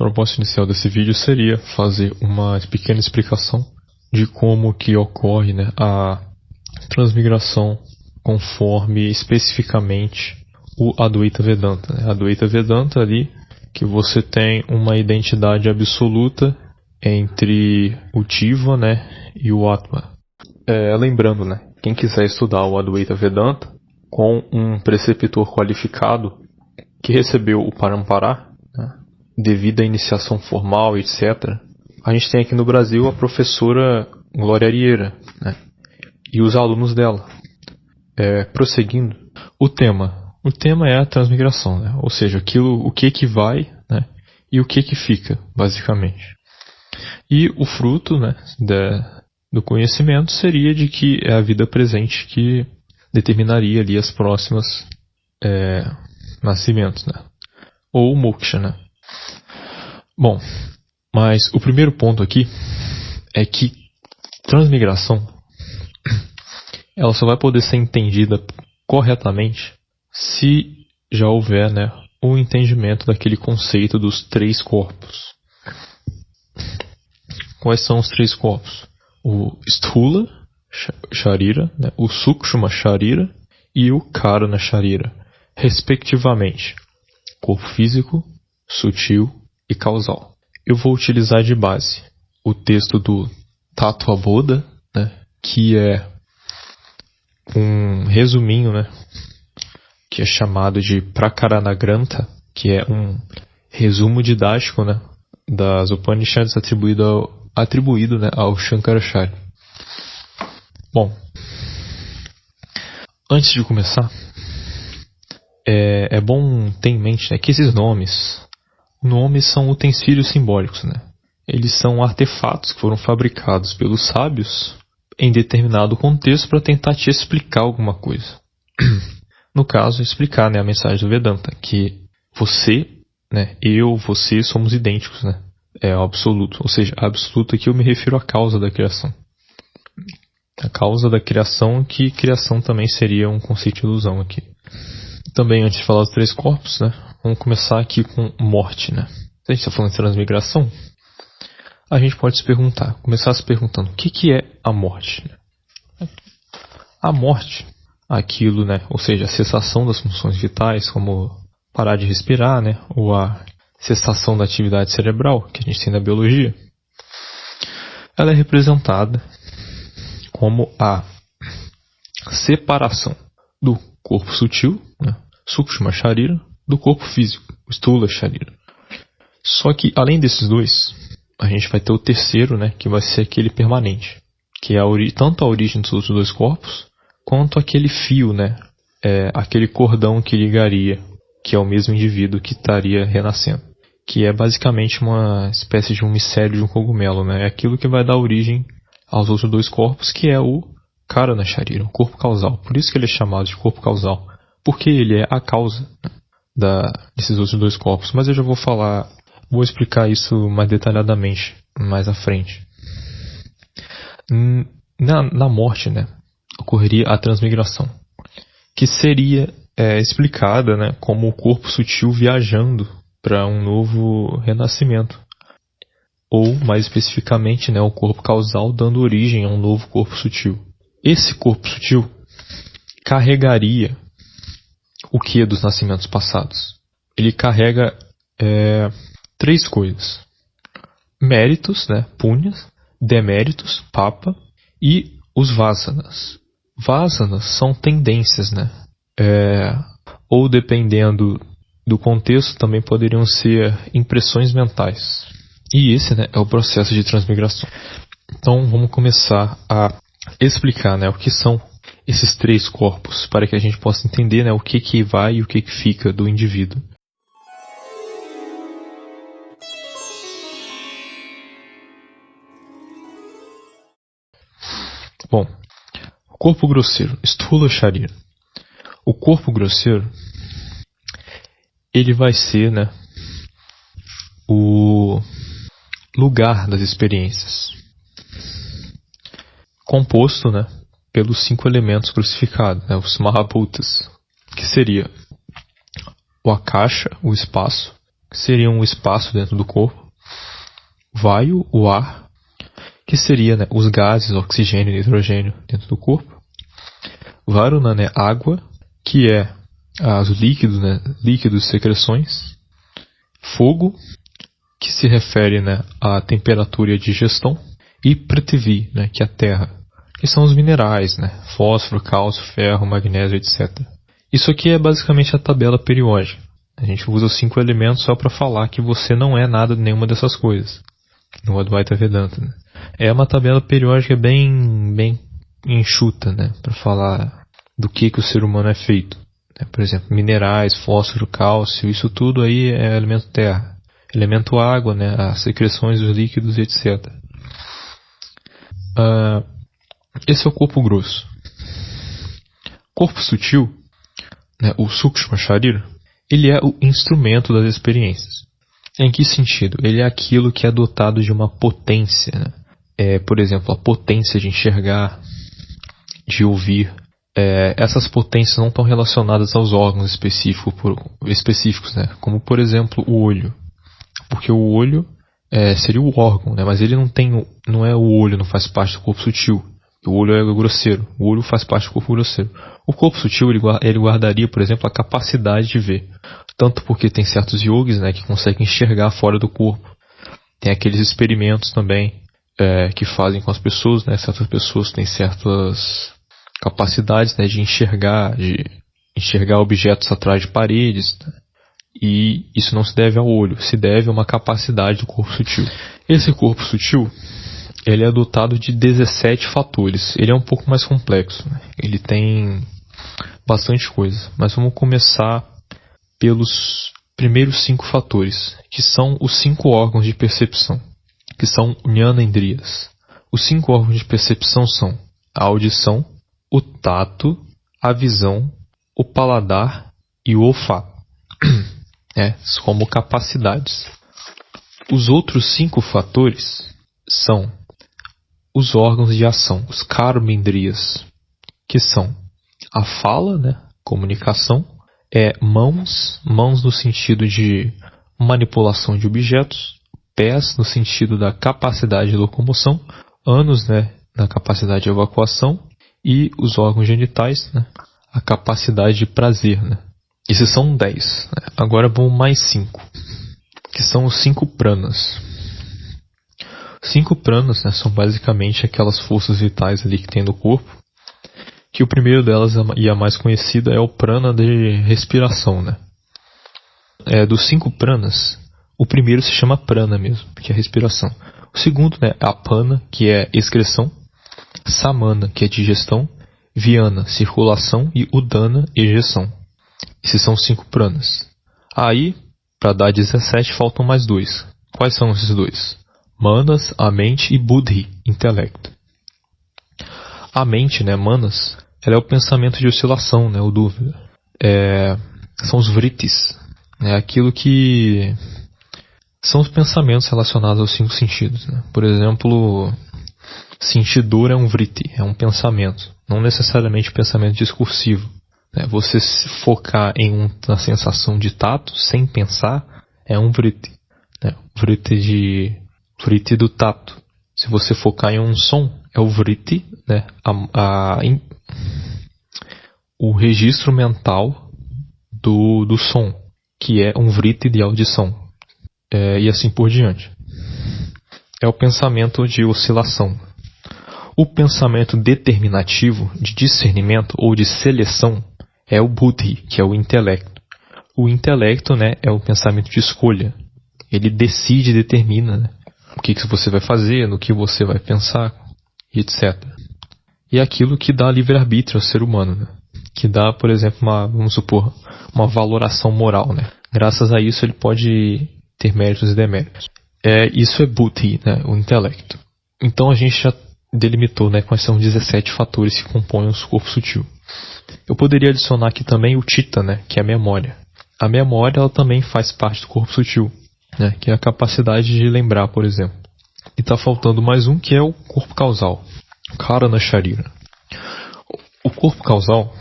proposta inicial desse vídeo seria fazer uma pequena explicação de como que ocorre, né, a transmigração conforme especificamente o Advaita Vedanta. Né? Advaita Vedanta ali, que você tem uma identidade absoluta entre o Jiva, né, e o Atma. Lembrando, né, quem quiser estudar o Advaita Vedanta com um preceptor qualificado que recebeu o Parampara, né, devido à iniciação formal, etc. A gente tem aqui no Brasil a professora Glória Arieira, né, e os alunos dela. Prosseguindo, o tema é a transmigração, né, ou seja, o que vai, né, e o que fica, basicamente. E o fruto, né, do conhecimento seria de que é a vida presente que determinaria ali as próximas nascimentos, né, ou moksha, né. Bom, mas o primeiro ponto aqui é que transmigração ela só vai poder ser entendida corretamente se já houver, né, o entendimento daquele conceito dos três corpos. Quais são os três corpos? O Sthula Sharira, né, o Sukshma Sharira e o Karana Sharira, respectivamente. Corpo físico, sutil e causal. Eu vou utilizar de base o texto do Tattva Bodha, né, que é um resuminho, né, que é chamado de Prakarana Grantha, que é um resumo didático, né, das Upanishads atribuído, né, ao Shankaracharya. Bom, antes de começar, é bom ter em mente, né, que esses nomes são utensílios simbólicos, né? Eles são artefatos que foram fabricados pelos sábios em determinado contexto para tentar te explicar alguma coisa. No caso, explicar, né, a mensagem do Vedanta, que você, né, você somos idênticos, né? É o absoluto, ou seja, absoluto aqui eu me refiro à causa da criação. A causa da criação, que criação também seria um conceito de ilusão aqui. Também, antes de falar dos três corpos, né, vamos começar aqui com morte, né? Se a gente está falando de transmigração, a gente pode começar se perguntando, o que é a morte? A morte, aquilo, né, ou seja, a cessação das funções vitais, como parar de respirar, né, ou a cessação da atividade cerebral, que a gente tem na biologia, ela é representada como a separação do corpo sutil, né, Sukshma Sharira, do corpo físico, Sthula Sharira. Só que, além desses dois, a gente vai ter o terceiro, né, que vai ser aquele permanente, que é tanto a origem dos outros dois corpos, quanto aquele fio, né, aquele cordão que ligaria, que é o mesmo indivíduo que estaria renascendo, que é basicamente uma espécie de um micélio de um cogumelo, né, é aquilo que vai dar origem aos outros dois corpos, que é o Karana Sharira, o corpo causal. Por isso que ele é chamado de corpo causal, porque ele é a causa desses outros dois corpos. Mas eu já vou explicar isso mais detalhadamente mais à frente. Na morte, né, ocorreria a transmigração, que seria explicada, né, como o corpo sutil viajando para um novo renascimento, ou mais especificamente, né, o corpo causal dando origem a um novo corpo sutil. Esse corpo sutil carregaria o que dos nascimentos passados? Ele carrega três coisas: méritos, né, punyas, deméritos, papa, e os vasanas. Vasanas são tendências, né? Ou dependendo do contexto, também poderiam ser impressões mentais. E esse, né, é o processo de transmigração. Então vamos começar a explicar, né, o que são esses três corpos, para que a gente possa entender, né, o que vai e o que fica do indivíduo. Bom, o corpo grosseiro, Sthula Sharira. O corpo grosseiro, ele vai ser, né, o lugar das experiências, composto, né, pelos 5 elementos crucificados, né, os Mahabhutas, que seria o Akasha, o espaço, que seria um espaço dentro do corpo. Vayu, o ar, que seria, né, os gases, oxigênio e nitrogênio dentro do corpo. Varuna, né, água, que é os líquidos, né, líquidos, secreções. Fogo, que se refere, né, à temperatura e à digestão. E Prithvi, né, que é a terra, que são os minerais, né, fósforo, cálcio, ferro, magnésio, etc. Isso aqui é basicamente a tabela periódica. A gente usa os 5 elementos só para falar que você não é nada de nenhuma dessas coisas. No Advaita Vedanta, né? É uma tabela periódica bem enxuta, né, para falar do que o ser humano é feito. Por exemplo, minerais, fósforo, cálcio, isso tudo aí é elemento terra. Elemento água, né, as secreções dos líquidos, etc. Esse é o corpo grosso. Corpo sutil, né, o Sukshma Sharira, ele é o instrumento das experiências. Em que sentido? Ele é aquilo que é dotado de uma potência, né? Por exemplo, a potência de enxergar, de ouvir. Essas potências não estão relacionadas aos órgãos específicos, né? Como, por exemplo, o olho. Porque o olho seria o órgão, né? Mas ele não é o olho, não faz parte do corpo sutil. O olho é grosseiro. O olho faz parte do corpo grosseiro. O corpo sutil, ele guardaria, por exemplo, a capacidade de ver. Tanto porque tem certos yogis, né, que conseguem enxergar fora do corpo. Tem aqueles experimentos também que fazem com as pessoas, né? Certas pessoas têm certas capacidades, né, de enxergar objetos atrás de paredes. Né? E isso não se deve ao olho, se deve a uma capacidade do corpo sutil. Esse corpo sutil, ele é dotado de 17 fatores. Ele é um pouco mais complexo, né? Ele tem bastante coisa. Mas vamos começar pelos primeiros 5 fatores, que são os 5 órgãos de percepção, que são Jnanendriyas. Os 5 órgãos de percepção são a audição, o tato, a visão, o paladar e o olfato, como capacidades. Os outros 5 fatores são os órgãos de ação, os Karmendriyas, que são a fala, né, comunicação, mãos no sentido de manipulação de objetos, pés no sentido da capacidade de locomoção, ânus, né, na capacidade de evacuação, e os órgãos genitais, né, a capacidade de prazer. Né. Esses são 10. Né. Agora vão mais 5, que são os 5 pranas. 5 pranas, né, são basicamente aquelas forças vitais ali que tem no corpo, que o primeiro delas e a mais conhecida é o prana de respiração. Né. Dos 5 pranas, o primeiro se chama prana mesmo, que é respiração. O segundo, né, é apana, que é excreção, samana, que é digestão, viana, circulação, e udana, ejeção. Esses são os 5 pranas. Aí, para dar 17, faltam mais 2. Quais são esses 2? Manas, a mente, e buddhi, intelecto. A mente, né, manas, ela é o pensamento de oscilação, né, ou dúvida. São os vrittis, né, aquilo que são os pensamentos relacionados aos 5 sentidos. Né. Por exemplo, sentir dor é um vritti, é um pensamento, não necessariamente pensamento discursivo. Né. Você se focar na sensação de tato sem pensar é um vritti. Né. Vritti do tato. Se você focar em um som, é o vritti, né, o registro mental do som, que é um vritti de audição, e assim por diante. É o pensamento de oscilação. O pensamento determinativo, de discernimento ou de seleção, é o buddhi, que é o intelecto. O intelecto, né, é o pensamento de escolha. Ele decide e determina, né, o que você vai fazer, no que você vai pensar, etc. E é aquilo que dá livre-arbítrio ao ser humano, né? Que dá, por exemplo, vamos supor, uma valoração moral. Né? Graças a isso ele pode ter méritos e deméritos. Isso é buddhi, né? O intelecto. Então a gente já delimitou, né, quais são os 17 fatores que compõem o corpo sutil. Eu poderia adicionar aqui também o chitta, né, que é a memória. A memória ela também faz parte do corpo sutil, né, que é a capacidade de lembrar, por exemplo. E está faltando mais um, que é o corpo causal, Karana Sharira. O corpo causal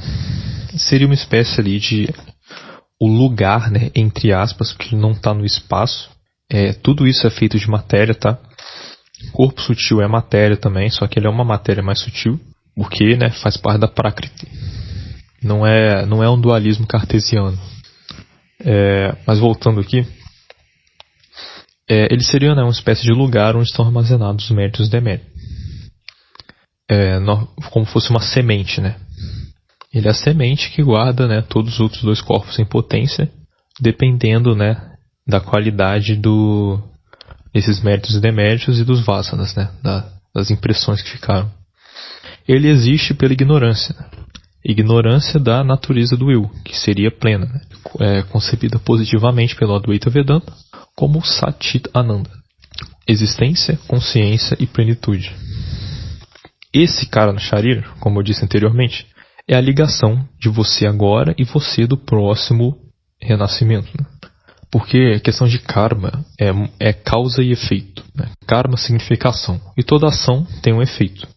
seria uma espécie ali de o lugar, né, entre aspas, porque ele não está no espaço. Tudo isso é feito de matéria, tá? Corpo sutil é matéria também, só que ele é uma matéria mais sutil, porque, né, faz parte da Prakriti. Não é um dualismo cartesiano. Mas voltando aqui, ele seria, né, uma espécie de lugar onde estão armazenados os méritos e os deméritos. Como fosse uma semente, né? Ele é a semente que guarda, né, todos os outros dois corpos em potência, dependendo, né, da qualidade desses méritos e deméritos e dos vasanas, né, das impressões que ficaram. Ele existe pela ignorância, né? Ignorância da natureza do eu, que seria plena, né? Concebida positivamente pelo Advaita Vedanta como Sat Chit Ananda, existência, consciência e plenitude. Esse cara no Sharira, como eu disse anteriormente, é a ligação de você agora e você do próximo renascimento, né? Porque a questão de karma é causa e efeito, né? Karma significa ação, e toda ação tem um efeito.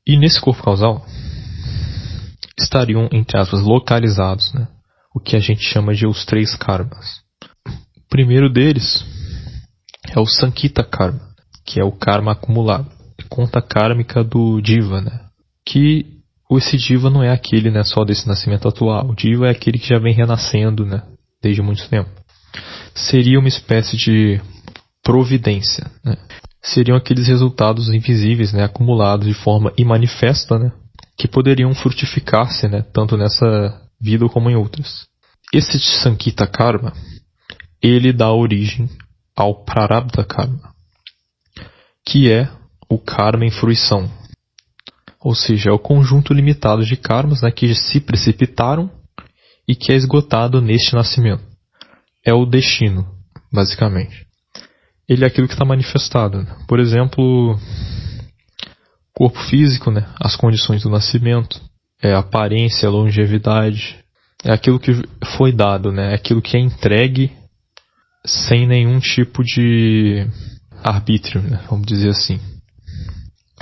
E nesse corpo causal estariam, entre aspas, localizados, né, o que a gente chama de os 3 karmas. O primeiro deles é o Sankita Karma, que é o karma acumulado, conta kármica do Diva, né? Que esse Diva não é aquele, né, só desse nascimento atual. O Diva é aquele que já vem renascendo, né, desde muito tempo. Seria uma espécie de providência, né? Seriam aqueles resultados invisíveis, né, acumulados de forma imanifesta, né, que poderiam frutificar-se, né, tanto nessa vida como em outras. Esse Sankita Karma, ele dá origem ao Prarabdha Karma, que é o karma em fruição. Ou seja, é o conjunto limitado de karmas, né, que se precipitaram e que é esgotado neste nascimento. É o destino, basicamente. Ele é aquilo que está manifestado, né? Por exemplo, corpo físico, né, as condições do nascimento, a aparência, a longevidade, é aquilo que foi dado, né, é aquilo que é entregue sem nenhum tipo de arbítrio, né, vamos dizer assim.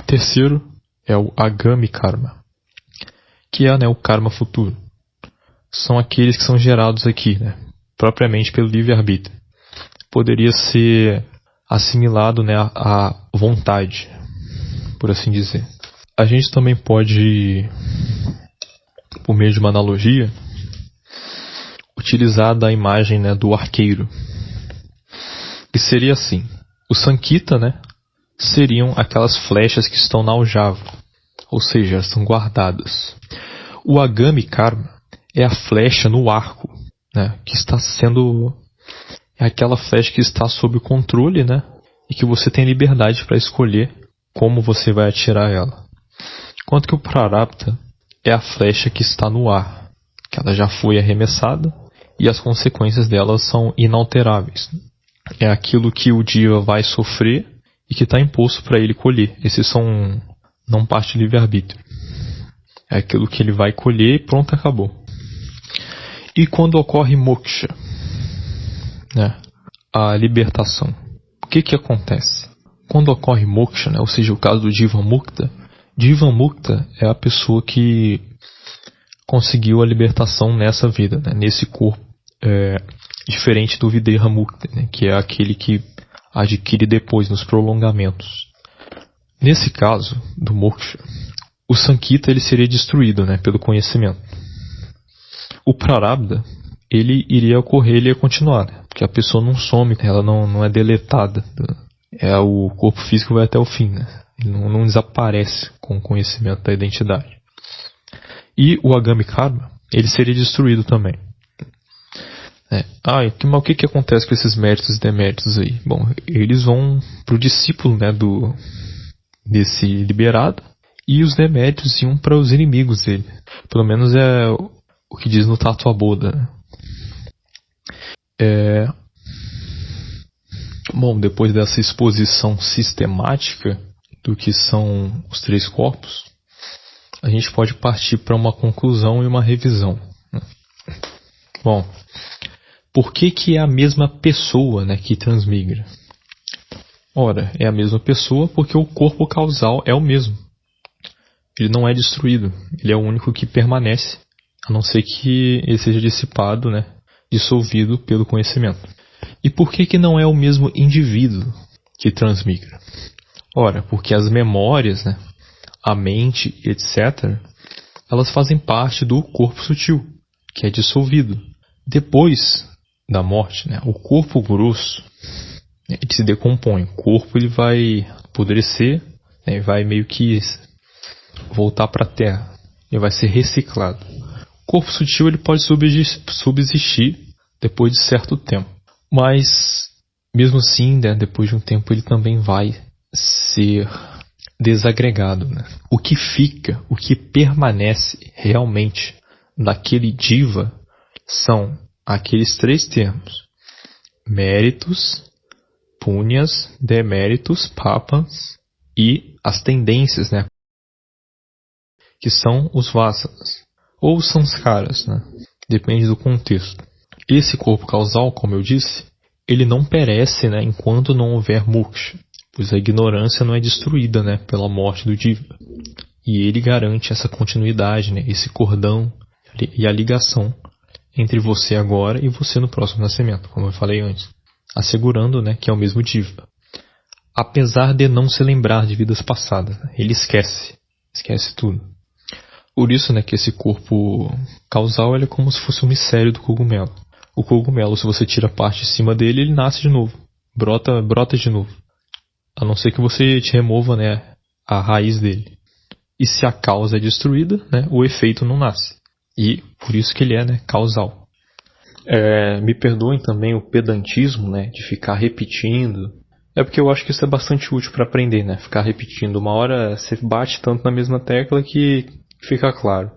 Terceiro é o Agami Karma, que é, né, o karma futuro. São aqueles que são gerados aqui, né, propriamente pelo livre-arbítrio. Poderia ser assimilado, né, à vontade, por assim dizer. A gente também pode, por meio de uma analogia, utilizar da imagem, né, do arqueiro. Que seria assim: o Sankita, né, seriam aquelas flechas que estão na aljava, ou seja, elas são guardadas. O Agami Karma é a flecha no arco, né, que está sendo... é aquela flecha que está sob o controle, né, e que você tem liberdade para escolher como você vai atirar ela. Enquanto que o Prarabdha é a flecha que está no ar, que ela já foi arremessada e as consequências dela são inalteráveis. É aquilo que o Diva vai sofrer e que está imposto para ele colher. Esses são não parte de livre-arbítrio. É aquilo que ele vai colher e pronto, acabou. E quando ocorre moksha, né, a libertação, o que acontece? Quando ocorre moksha, né, ou seja, o caso do Jivan Mukta, Jivan Mukta é a pessoa que conseguiu a libertação nessa vida, né, nesse corpo, diferente do Videha Mukta, né, que é aquele que adquire depois, nos prolongamentos. Nesse caso do moksha, o Sankita ele seria destruído, né, pelo conhecimento. O Prarabdha, ele iria ocorrer, ele ia continuar, né, porque a pessoa não some, ela não é deletada. O corpo físico vai até o fim, né, ele não desaparece com o conhecimento da identidade. E o Agami Karma, ele seria destruído também. Mas o que acontece com esses méritos e deméritos aí? Bom, eles vão para o discípulo, né, desse liberado, e os deméritos iam para os inimigos dele. Pelo menos é o que diz no Tattva Bodha, né? Bom, depois dessa exposição sistemática do que são os 3 corpos, a gente pode partir para uma conclusão e uma revisão, né? Bom, por que é a mesma pessoa, né, que transmigra? Ora, é a mesma pessoa porque o corpo causal é o mesmo. Ele não é destruído, ele é o único que permanece, a não ser que ele seja dissipado, né, dissolvido pelo conhecimento. E por que não é o mesmo indivíduo que transmigra? Ora, porque as memórias, né, a mente, etc., elas fazem parte do corpo sutil, que é dissolvido. Depois da morte, né, o corpo grosso, né, ele se decompõe. O corpo ele vai apodrecer, né, vai meio que voltar para a terra. Ele vai ser reciclado. O corpo sutil ele pode subsistir depois de certo tempo. Mas, mesmo assim, né, depois de um tempo, ele também vai ser desagregado. Né? O que fica, o que permanece realmente naquele diva são aqueles 3 termos: méritos, punhas, deméritos, papas e as tendências, né? Que são os vasanas, ou samskaras, né? Depende do contexto. Esse corpo causal, como eu disse, ele não perece, né, enquanto não houver moksha, pois a ignorância não é destruída, né, pela morte do diva. E ele garante essa continuidade, né, esse cordão e a ligação entre você agora e você no próximo nascimento, como eu falei antes, assegurando, né, que é o mesmo diva. Apesar de não se lembrar de vidas passadas, né, ele esquece tudo. Por isso, né, que esse corpo causal ele é como se fosse um mistério do cogumelo. O cogumelo, se você tira a parte de cima dele, ele nasce de novo, brota de novo. A não ser que você te remova, né, a raiz dele. E se a causa é destruída, né, o efeito não nasce. E por isso que ele é, né, causal. Me perdoem também o pedantismo, né, de ficar repetindo. É porque eu acho que isso é bastante útil para aprender, né, ficar repetindo. Uma hora você bate tanto na mesma tecla que fica claro.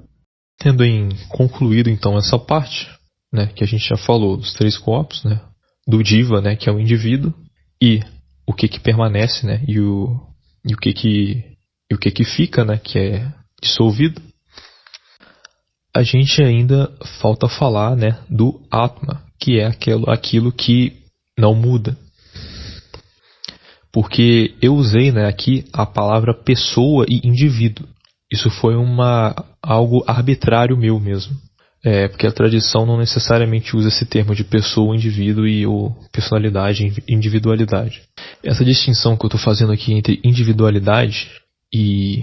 Tendo concluído então essa parte, né, que a gente já falou dos 3 corpos, né, do diva, né, que é o indivíduo, e o que permanece, né, e o que fica, né, que é dissolvido. A gente ainda falta falar, né, do Atma, que é aquilo que não muda. Porque eu usei, né, aqui a palavra pessoa e indivíduo. Isso foi algo arbitrário meu mesmo. Porque a tradição não necessariamente usa esse termo de pessoa, indivíduo ou personalidade, individualidade. Essa distinção que eu estou fazendo aqui entre individualidade e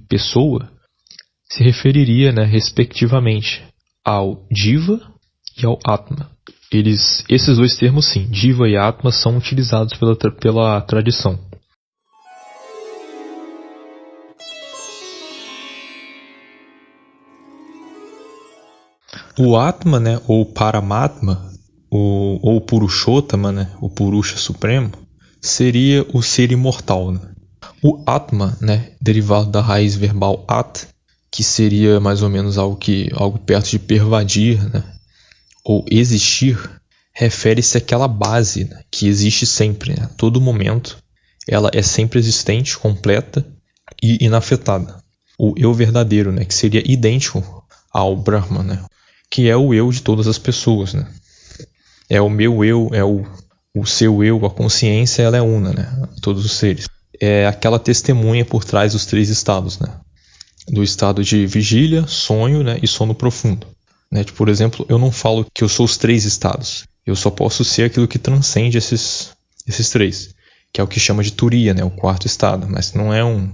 pessoa se referiria, né, respectivamente ao Diva e ao Atma. Esses 2 termos, sim, Diva e Atma, são utilizados pela tradição. O Atma, né, ou Paramatma, ou Purushottama, né, o Purusha Supremo, seria o ser imortal. Né? O Atma, né, derivado da raiz verbal At, que seria mais ou menos algo perto de pervadir, né, ou existir, refere-se àquela base, né, que existe sempre, né, a todo momento. Ela é sempre existente, completa e inafetada. O eu verdadeiro, né, que seria idêntico ao Brahman, né, que é o eu de todas as pessoas, né? É o meu eu, é o seu eu, a consciência, ela é una, né? Todos os seres. É aquela testemunha por trás dos 3 estados, né? Do estado de vigília, sonho, né, e sono profundo. Né? Por exemplo, eu não falo que eu sou os 3 estados. Eu só posso ser aquilo que transcende esses 3, que é o que chama de Turiya, né, o 4º estado. Mas não é um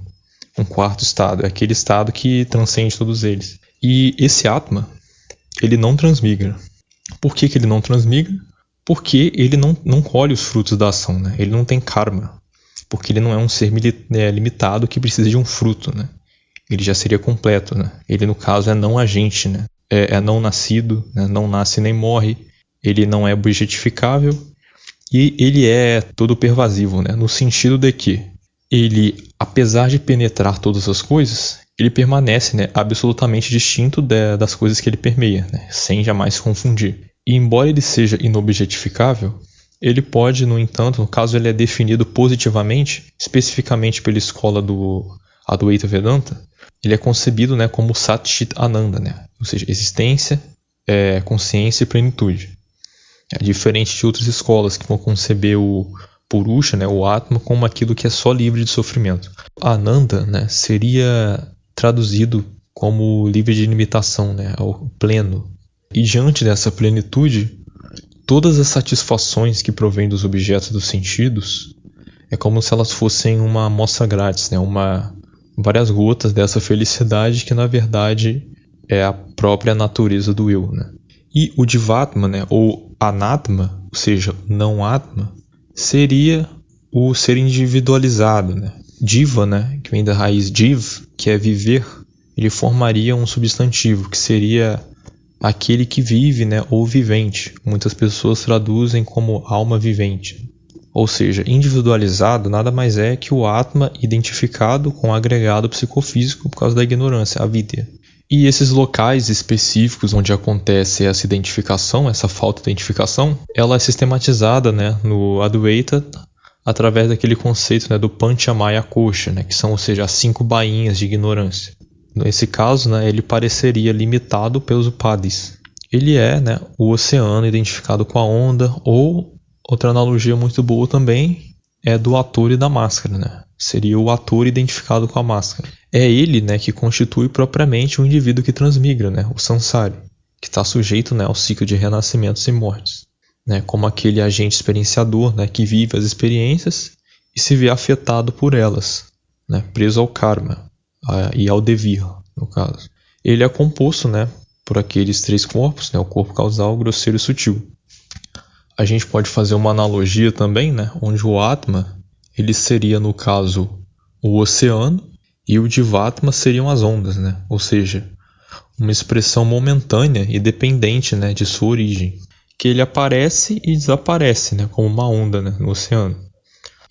4º estado, é aquele estado que transcende todos eles. E esse Atma, ele não transmigra. Por que ele não transmigra? Porque ele não colhe os frutos da ação, né? Ele não tem karma. Porque ele não é um ser limitado que precisa de um fruto, né? Ele já seria completo, né? Ele, no caso, é não agente, né? É não nascido, né? Não nasce nem morre. Ele não é objetificável. E ele é todo pervasivo, né? No sentido de que ele, apesar de penetrar todas as coisas, ele permanece, né, absolutamente distinto das coisas que ele permeia, né, sem jamais se confundir. E embora ele seja inobjetificável, ele pode, no entanto, no caso ele é definido positivamente, especificamente pela escola do Advaita Vedanta, ele é concebido, né, como Sat Chit Ananda, né, ou seja, existência, consciência e plenitude. É diferente de outras escolas que vão conceber o Purusha, né, o Atma, como aquilo que é só livre de sofrimento. Ananda, né, seria traduzido como livre de limitação, né, ao pleno. E diante dessa plenitude, todas as satisfações que provêm dos objetos dos sentidos é como se elas fossem uma amostra grátis, né? Várias gotas dessa felicidade que na verdade é a própria natureza do eu, né? E o Jivatma, né? Ou Anatma, ou seja, não Atma, seria o ser individualizado, né? Jiva, né? Que vem da raiz Jiv, que é viver, ele formaria um substantivo que seria aquele que vive, né? Ou vivente. Muitas pessoas traduzem como alma vivente. Ou seja, individualizado nada mais é que o Atma identificado com o agregado psicofísico por causa da ignorância, a vidya. E esses locais específicos onde acontece essa identificação, essa falta de identificação, ela é sistematizada, né, no Advaita através daquele conceito, né, do Panchamaya Kosha, né, que são, ou seja, as 5 bainhas de ignorância. Nesse caso, né, ele pareceria limitado pelos upadis. Ele é, né, o oceano identificado com a onda, ou outra analogia muito boa também é do ator e da máscara, né? Seria o ator identificado com a máscara. É ele, né, que constitui propriamente o indivíduo que transmigra, né, o samsari, que está sujeito, né, ao ciclo de renascimentos e mortes, né, como aquele agente experienciador, né, que vive as experiências e se vê afetado por elas, né, preso ao karma e ao devir, no caso. Ele é composto, né, por aqueles 3 corpos, né, o corpo causal, grosseiro e sutil. A gente pode fazer uma analogia também, né, onde o Atma ele seria, no caso, o oceano e o Jivatma seriam as ondas, né, ou seja, uma expressão momentânea e dependente, né, de sua origem, que ele aparece e desaparece, né, como uma onda, né, no oceano.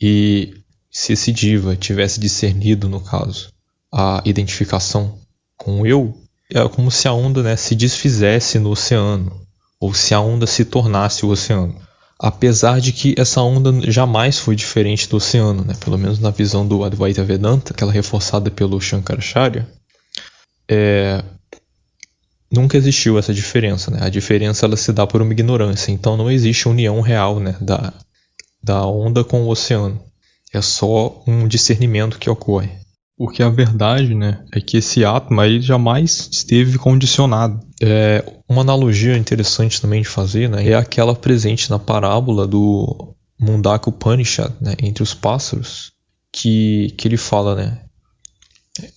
E se esse Jiva tivesse discernido, no caso, a identificação com o eu, é como se a onda, né, se desfizesse no oceano, ou se a onda se tornasse o oceano. Apesar de que essa onda jamais foi diferente do oceano, né? Pelo menos na visão do Advaita Vedanta, aquela reforçada pelo Shankaracharya, nunca existiu essa diferença, né? A diferença ela se dá por uma ignorância, então não existe união real, né, da onda com o oceano. É só um discernimento que ocorre. Porque a verdade, né, é que esse Atma ele jamais esteve condicionado. Uma analogia interessante também de fazer, né, é aquela presente na parábola do Mundaka Upanishad, né, entre os pássaros, que ele fala, né,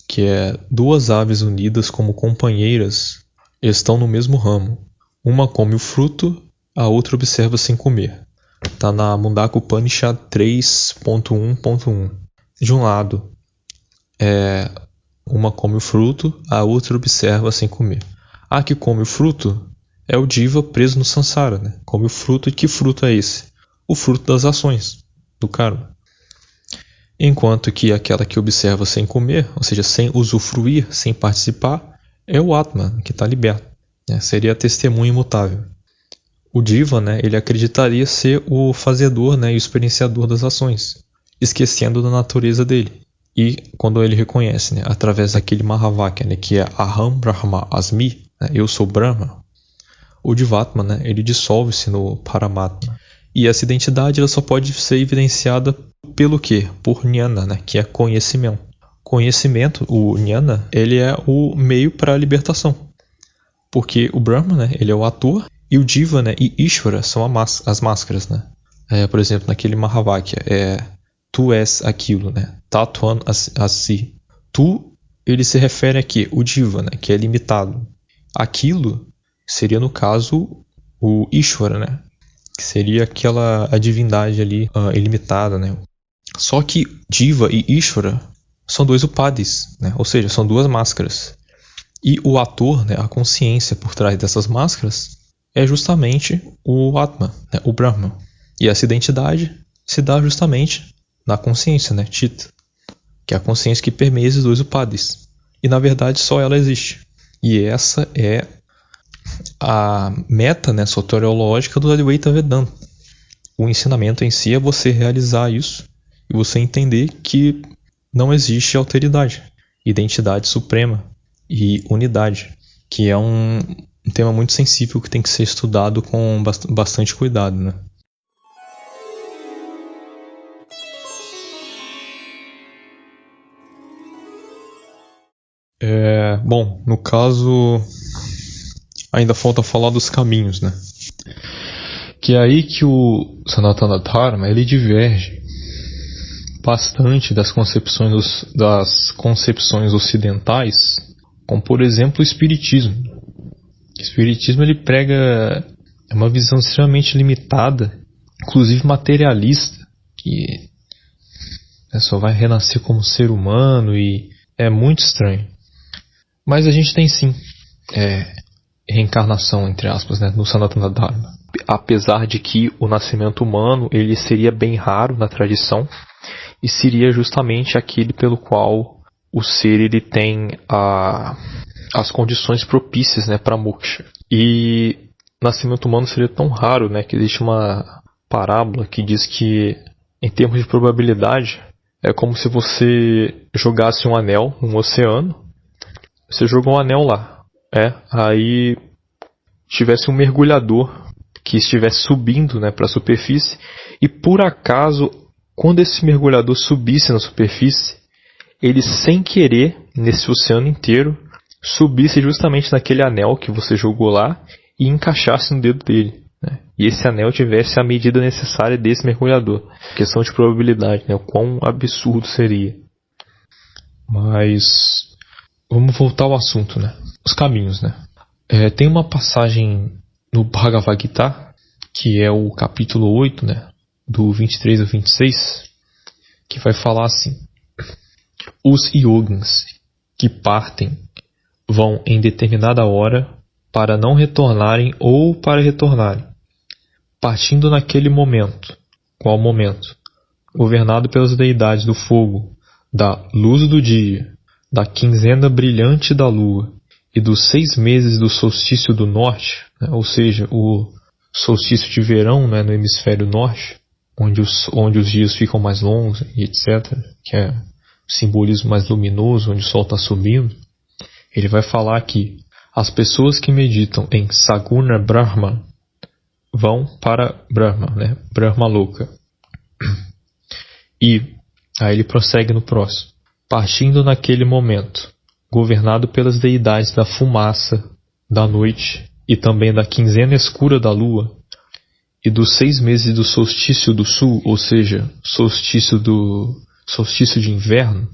que é 2 aves unidas como companheiras estão no mesmo ramo. Uma come o fruto, a outra observa sem comer. Está na Mundaka Upanishad 3.1.1. De um lado, uma come o fruto, a outra observa sem comer. A que come o fruto é o Jiva preso no samsara, né? Come o fruto, e que fruto é esse? O fruto das ações, do karma. Enquanto que aquela que observa sem comer, ou seja, sem usufruir, sem participar, é o Atma, que está liberto, né? Seria a testemunha imutável. O Jiva, né, ele acreditaria ser o fazedor, né, e o experienciador das ações, esquecendo da natureza dele. E quando ele reconhece, né, através daquele Mahavakya, né, que é Aham Brahma Asmi, né, eu sou Brahma, o Jivatma, né, ele dissolve-se no Paramatma. E essa identidade ela só pode ser evidenciada pelo quê? Por Jnana, né, que é conhecimento. Conhecimento, o Jnana, ele é o meio para a libertação. Porque o Brahma, né, ele é o ator, e o Jiva, né, e Ishvara são as máscaras, né. Por exemplo, naquele Mahavakya, tu és aquilo, né? Tatuan Asi. Tu, ele se refere aqui, o Jiva, né? Que é limitado. Aquilo seria, no caso, o Ishvara, né? Que seria a divindade ali ilimitada, né? Só que Jiva e Ishvara são 2 upadis, né? Ou seja, são 2 máscaras. E o ator, né? A consciência por trás dessas máscaras é justamente o Atma, né? O Brahman. E essa identidade se dá justamente na consciência, né, Chita, que é a consciência que permeia esses 2 upadis. E na verdade só ela existe. E essa é a meta, né, soteriológica do Advaita Vedanta. O ensinamento em si é você realizar isso e você entender que não existe alteridade, identidade suprema e unidade, que é um tema muito sensível que tem que ser estudado com bastante cuidado, né? Bom, no caso, ainda falta falar dos caminhos, né? Que é aí que o Sanatana Dharma ele diverge bastante das concepções ocidentais, como por exemplo o Espiritismo. O Espiritismo ele prega uma visão extremamente limitada, inclusive materialista, que só vai renascer como ser humano e é muito estranho. Mas a gente tem sim reencarnação, entre aspas, né, no Sanatana Dharma. Apesar de que o nascimento humano ele seria bem raro na tradição e seria justamente aquele pelo qual o ser ele tem as condições propícias, né, para moksha. E nascimento humano seria tão raro, né, que existe uma parábola que diz que em termos de probabilidade é como se você jogasse um anel num oceano. Você jogou um anel lá, aí tivesse um mergulhador que estivesse subindo, né, para a superfície, e por acaso, quando esse mergulhador subisse na superfície, ele sem querer, nesse oceano inteiro, subisse justamente naquele anel que você jogou lá e encaixasse no dedo dele, né? E esse anel tivesse a medida necessária desse mergulhador. Questão de probabilidade, né? O quão absurdo seria. Mas vamos voltar ao assunto, né? Os caminhos, né? Tem uma passagem no Bhagavad Gita, que é o capítulo 8, né? Do 23 ao 26, que vai falar assim: os yogins que partem vão em determinada hora para não retornarem ou para retornarem, partindo naquele momento. Qual momento? Governado pelas deidades do fogo, da luz do dia, da quinzena brilhante da lua e dos 6 meses do solstício do norte, né? Ou seja, o solstício de verão, né, no hemisfério norte, onde os dias ficam mais longos e etc., que é o simbolismo mais luminoso, onde o sol está subindo. Ele vai falar que as pessoas que meditam em Saguna Brahma vão para Brahma, né? Brahma Loka. E aí ele prossegue no próximo. Partindo naquele momento, governado pelas deidades da fumaça, da noite e também da quinzena escura da lua e dos 6 meses do solstício do sul, ou seja, solstício de inverno,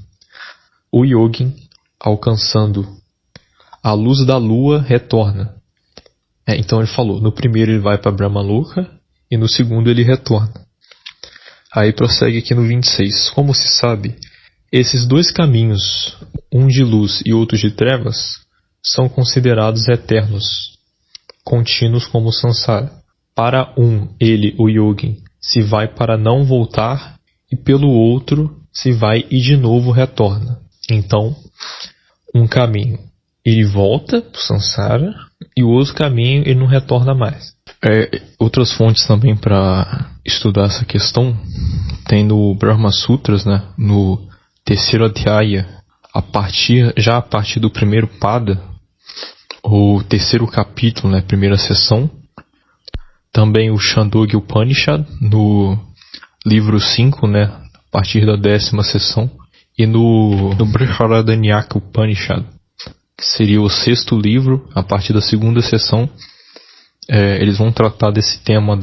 o yogin, alcançando a luz da lua, retorna. Então ele falou, no primeiro ele vai para Brahma Loka e no segundo ele retorna. Aí prossegue aqui no 26. Como se sabe, esses 2 caminhos, um de luz e outro de trevas, são considerados eternos, contínuos como o samsara. Para um, ele, o yogin, se vai para não voltar, e pelo outro, se vai e de novo retorna. Então, um caminho, ele volta para o samsara, e o outro caminho, ele não retorna mais. Outras fontes também para estudar essa questão, tem no Brahma Sutras, né, no terceiro adhyaya, a partir do primeiro pada, o terceiro capítulo, né, primeira seção. Também o Chandogya Upanishad, no livro 5, né, a partir da 10ª seção. E no Brihadaranyaka Upanishad, que seria o 6º livro, a partir da 2ª seção. Eles vão tratar desse tema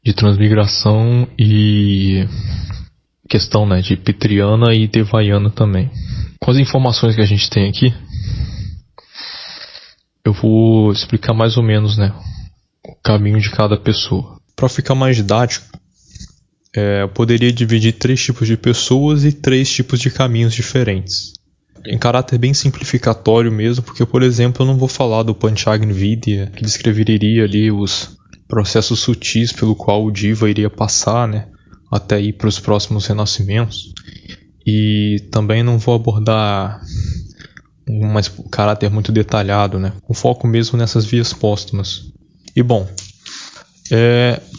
de transmigração e questão, né, de Pitriana e Devayana também. Com as informações que a gente tem aqui, eu vou explicar mais ou menos, né, o caminho de cada pessoa. Para ficar mais didático, eu poderia dividir 3 tipos de pessoas e 3 tipos de caminhos diferentes. Em caráter bem simplificatório mesmo, porque, por exemplo, eu não vou falar do Panchagni Vidya, que descreveria ali os processos sutis pelo qual o Diva iria passar, né, até ir para os próximos renascimentos. E também não vou abordar um caráter muito detalhado, né, com foco mesmo nessas vias póstumas. E bom,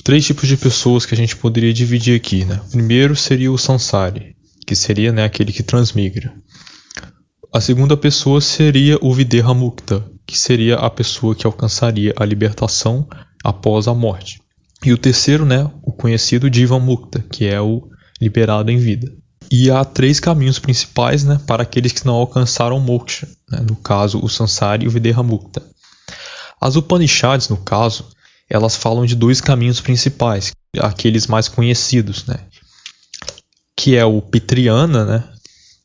3 tipos de pessoas que a gente poderia dividir aqui, né. Primeiro seria o Sansari, que seria, né, aquele que transmigra. A segunda pessoa seria o Videha Mukta, que seria a pessoa que alcançaria a libertação após a morte. E o terceiro, né, o conhecido Jiva Mukta, que é o liberado em vida. E há 3 caminhos principais, né, para aqueles que não alcançaram moksha, né, no caso o Sansari e o Videha Mukta. As Upanishads, no caso, elas falam de dois caminhos principais, aqueles mais conhecidos, né? Que é o Pitriyana, né?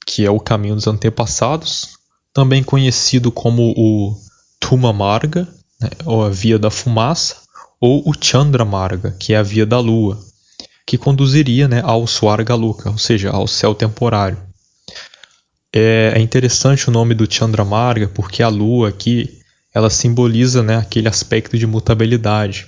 Que é o caminho dos antepassados, também conhecido como o Tuma Marga, né? Ou a via da fumaça, ou o Chandra Marga, que é a via da lua, que conduziria, né, ao Swargaloka, ou seja, ao céu temporário. É interessante o nome do Chandra Marga, porque a lua aqui, ela simboliza, né, aquele aspecto de mutabilidade,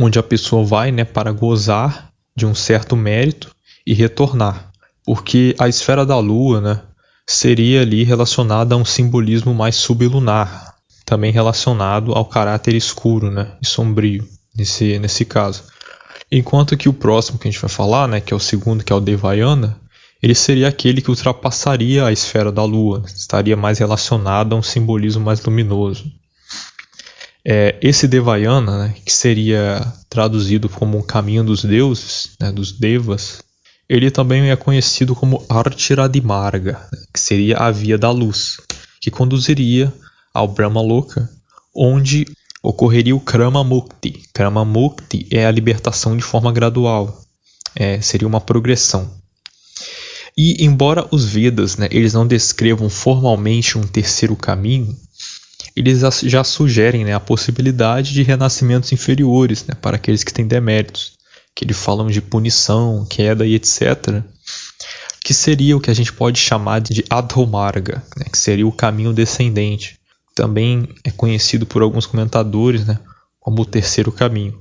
onde a pessoa vai, né, para gozar de um certo mérito e retornar. Porque a esfera da lua, né, seria ali relacionada a um simbolismo mais sublunar, também relacionado ao caráter escuro, né, e sombrio, nesse caso. Enquanto que o próximo que a gente vai falar, né, que é o segundo, que é o Devayana, ele seria aquele que ultrapassaria a esfera da lua, estaria mais relacionado a um simbolismo mais luminoso. Esse Devayana, né, que seria traduzido como um caminho dos deuses, né, dos devas, ele também é conhecido como Archiradimarga, né, que seria a via da luz, que conduziria ao Brahmaloka, onde ocorreria o Krama Mukti. Krama Mukti é a libertação de forma gradual, seria uma progressão. E embora os Vedas, né, eles não descrevam formalmente um terceiro caminho, eles já sugerem, né, a possibilidade de renascimentos inferiores, né, para aqueles que têm deméritos, que eles falam de punição, queda e etc., que seria o que a gente pode chamar de Adhomarga, né, que seria o caminho descendente. Também é conhecido por alguns comentadores, né, como o terceiro caminho,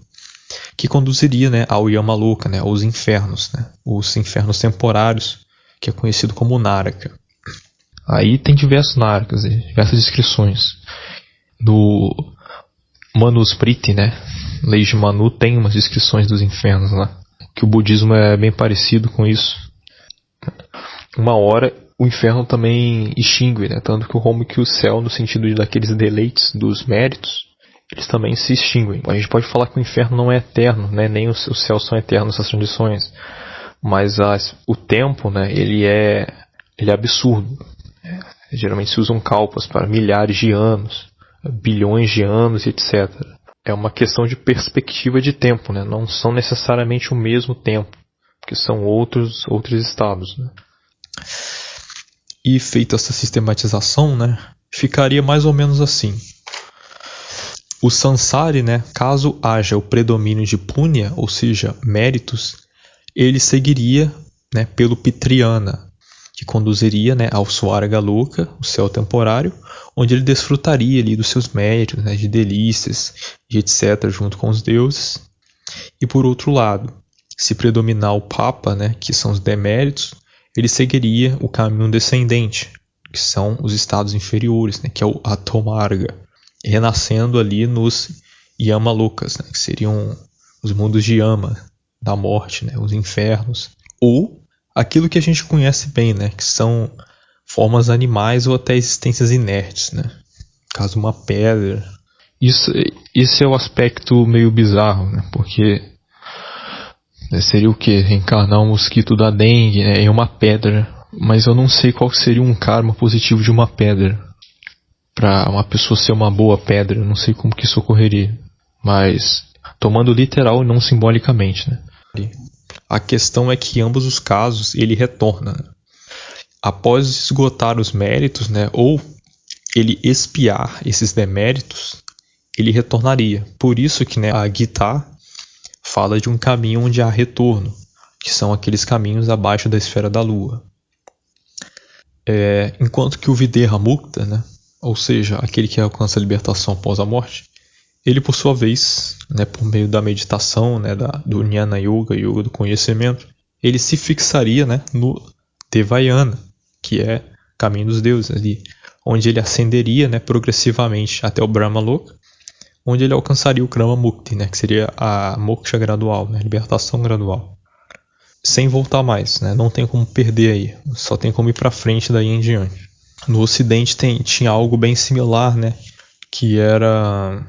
que conduziria, né, ao Yamaloka, né, aos infernos, né, os infernos temporários, que é conhecido como Naraka. Aí tem diversos Narakas, diversas descrições. Do Manusmriti, né, Leis de Manu, tem umas descrições dos infernos lá, que o budismo é bem parecido com isso. Uma hora o inferno também extingue, né, tanto que o Homo e o céu, no sentido daqueles deleites dos méritos, eles também se extinguem. A gente pode falar que o inferno não é eterno, né, nem os céus são eternos nessas tradições, mas o tempo, né, ele é absurdo. Geralmente se usam kalpas para milhares de anos, bilhões de anos, etc. É uma questão de perspectiva de tempo, né? Não são necessariamente o mesmo tempo, porque são outros estados, né? E feita essa sistematização, né, ficaria mais ou menos assim. O Sansari, né, caso haja o predomínio de Punya, ou seja, méritos, ele seguiria, né, pelo Pitriyana, que conduziria, né, ao Swargaloka, o céu temporário, onde ele desfrutaria ali dos seus méritos, né, de delícias e etc., junto com os deuses. E por outro lado, se predominar o Papa, né, que são os deméritos, ele seguiria o caminho descendente, que são os estados inferiores, né, que é o Adhomarga, renascendo ali nos Yamalokas, né, que seriam os mundos de Yama, da morte, né, os infernos, ou aquilo que a gente conhece bem, né, que são formas animais ou até existências inertes, né, no caso uma pedra. Isso é o aspecto meio bizarro, né, porque seria o que? Reencarnar um mosquito da dengue, né, em uma pedra, mas eu não sei qual seria um karma positivo de uma pedra, para uma pessoa ser uma boa pedra, eu não sei como que isso ocorreria, mas tomando literal e não simbolicamente, né. A questão é que em ambos os casos ele retorna, né? Após esgotar os méritos, né, ou ele expiar esses deméritos, ele retornaria. Por isso que, né, a Gita fala de um caminho onde há retorno, que são aqueles caminhos abaixo da esfera da lua. Enquanto que o Videha Mukta, né, ou seja, aquele que alcança a libertação após a morte, ele, por sua vez, né, por meio da meditação, né, do Jnana Yoga, Yoga do conhecimento, ele se fixaria, né, no Devayana, que é caminho dos deuses, ali, onde ele ascenderia, né, progressivamente até o Brahmaloka, onde ele alcançaria o Krama Mukti, né, que seria a moksha gradual, né, libertação gradual, sem voltar mais, né, não tem como perder aí, só tem como ir para frente daí em diante. No Ocidente tinha algo bem similar, né, que era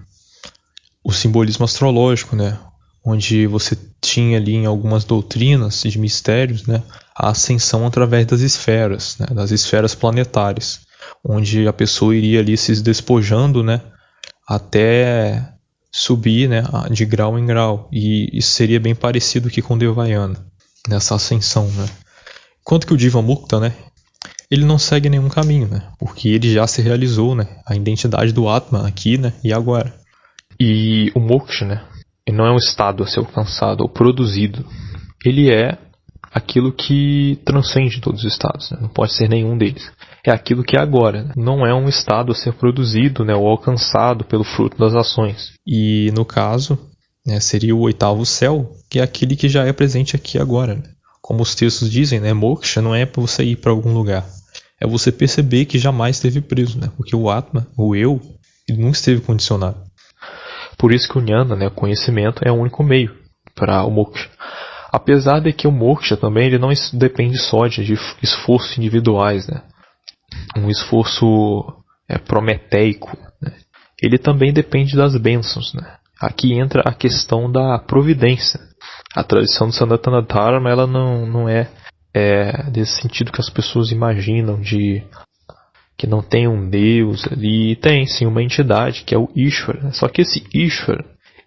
o simbolismo astrológico, né, onde você tinha ali em algumas doutrinas de mistérios, né, a ascensão através das esferas, né, das esferas planetárias, onde a pessoa iria ali se despojando, né, até subir, né, de grau em grau. E isso seria bem parecido aqui com o Devayana, nessa ascensão, né? Enquanto que o Jivamukta, né, ele não segue nenhum caminho, né? Porque ele já se realizou, né? A identidade do Atma aqui, né? E agora. E o moksha, né? Ele não é um estado a ser alcançado ou produzido. Ele é aquilo que transcende todos os estados, né? Não pode ser nenhum deles. É aquilo que é agora, né? Não é um estado a ser produzido, né? Ou alcançado pelo fruto das ações. E no caso, né, seria o oitavo céu, que é aquele que já é presente aqui agora, né? Como os textos dizem, né? Moksha não é para você ir para algum lugar. É você perceber que jamais esteve preso, né? Porque o Atma, o eu, ele nunca esteve condicionado. Por isso que o Jnana, né, o conhecimento, é o único meio para o moksha. Apesar de que o moksha também ele não depende só de esforços individuais, né? Um esforço prometeico, né? Ele também depende das bênçãos, né? Aqui entra a questão da providência. A tradição do Sanatana Dharma ela não é desse sentido que as pessoas imaginam de que não tem um Deus ali. Tem sim uma entidade que é o Ishvara, né? Só que esse Ishvara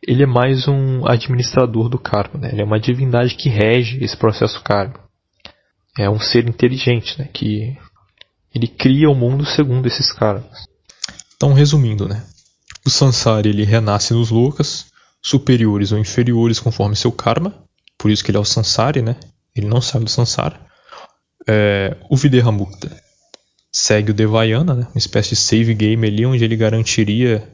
ele é mais um administrador do karma, né? Ele é uma divindade que rege esse processo kármico. É um ser inteligente, né? Que ele cria o mundo segundo esses karmas. Então, resumindo, né? O Sansara ele renasce nos lokas, superiores ou inferiores conforme seu karma. Por isso que ele é o Sansari, né? Ele não sai do Sansara. O Videhamukta segue o Devayana, né? Uma espécie de save game ali, onde ele garantiria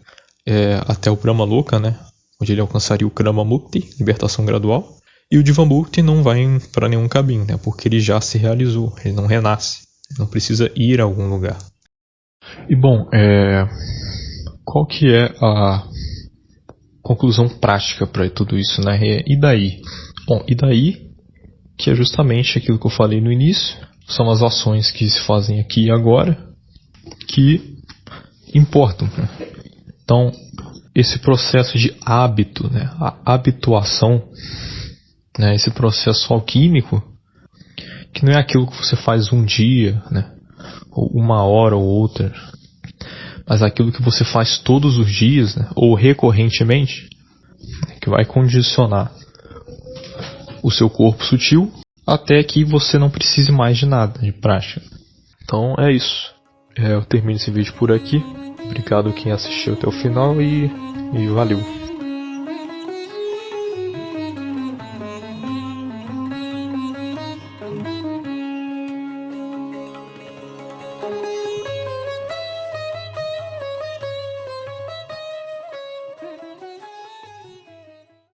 até o Brahma Loka, né? Onde ele alcançaria o Krama Mukti, libertação gradual. E o Jivamukti não vai para nenhum caminho, né? Porque ele já se realizou, ele não renasce, ele não precisa ir a algum lugar. E bom, qual que é a conclusão prática para tudo isso, né? E daí? Bom, e daí que é justamente aquilo que eu falei no início, são as ações que se fazem aqui e agora que importam, né? Então, esse processo de hábito, né? A habituação, né? Esse processo alquímico, que não é aquilo que você faz um dia, né? Ou uma hora ou outra, mas aquilo que você faz todos os dias, né? Ou recorrentemente, que vai condicionar o seu corpo sutil até que você não precise mais de nada, de prática. Então é isso. Eu termino esse vídeo por aqui. Obrigado quem assistiu até o final e valeu.